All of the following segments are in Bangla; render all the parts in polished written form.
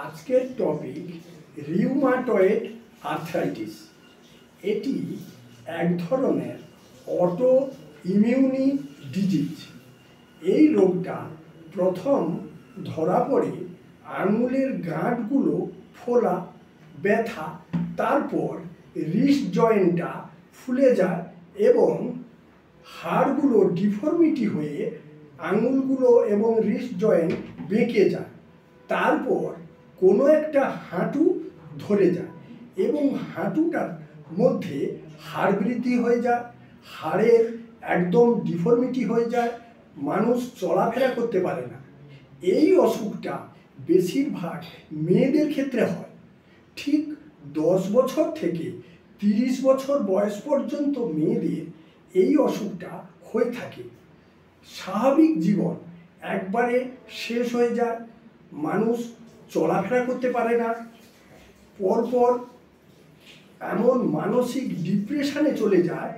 আজকের টপিক রিউমাটয়েড আর্থ্রাইটিস। এটি এক ধরনের অটো ইমিউনি ডিজিজ। এই রোগটা প্রথম ধরা পড়ে আঙুলের গাঁটগুলো ফোলা, ব্যথা, তারপর রিস্ট জয়েন্টটা ফুলে যায় এবং হাড়গুলো ডিফর্মিটি হয়ে আঙুলগুলো এবং রিস্ট জয়েন্ট বেঁকে যায়। তারপর কোনো একটা হাঁটু ধরে যায় এবং হাঁটুটার মধ্যে হাড় বৃদ্ধি হয়ে যায়, হাড়ের একদম ডিফর্মিটি হয়ে যায়, মানুষ চলাফেরা করতে পারে না। এই অসুখটা বেশিরভাগ মেয়েদের ক্ষেত্রে হয়। ঠিক 10 বছর থেকে 30 বছর বয়স পর্যন্ত মেয়েদের এই অসুখটা হয়ে থাকে। স্বাভাবিক জীবন একবারে শেষ হয়ে যায়, মানুষ চলাফেরা করতে পারে না, পরপর এমন মানসিক ডিপ্রেশনে চলে যায়,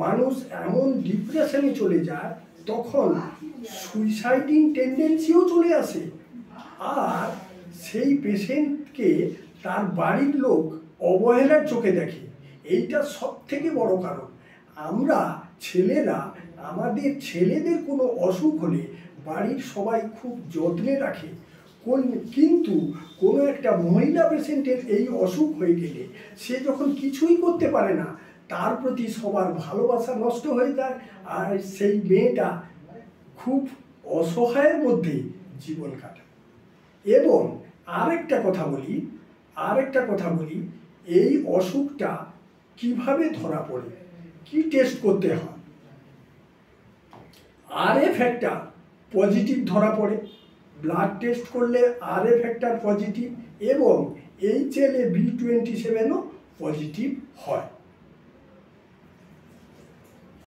মানুষ এমন ডিপ্রেশনে চলে যায় তখন সুইসাইডিং টেন্ডেন্সিও চলে আসে। আর সেই পেশেন্টকে তার বাড়ির লোক অবহেলার চোখে দেখে। এইটা সব থেকে বড় কারণ। আমরা ছেলেরা আমাদের ছেলেদের কোনো অসুখ হলে বাড়ির সবাই খুব যত্নে রাখে, কিন্তু কোনো একটা মহিলা পেশেন্টের এই অসুখ হয়ে গেলে সে যখন কিছুই করতে পারে না, তার প্রতি সবার ভালোবাসা নষ্ট হয়ে যায় আর সেই মেয়েটা খুব অসহায়ের মধ্যে জীবন কাটায়। এবং আরেকটা কথা বলি, এই অসুখটা কিভাবে ধরা পড়ে, কি টেস্ট করতে হয়। RA ফ্যাক্টর পজিটিভ ধরা পড়ে, ব্লাড টেস্ট করলে RA ফ্যাক্টর পজিটিভ এবং HLA-B27ও পজিটিভ হয়।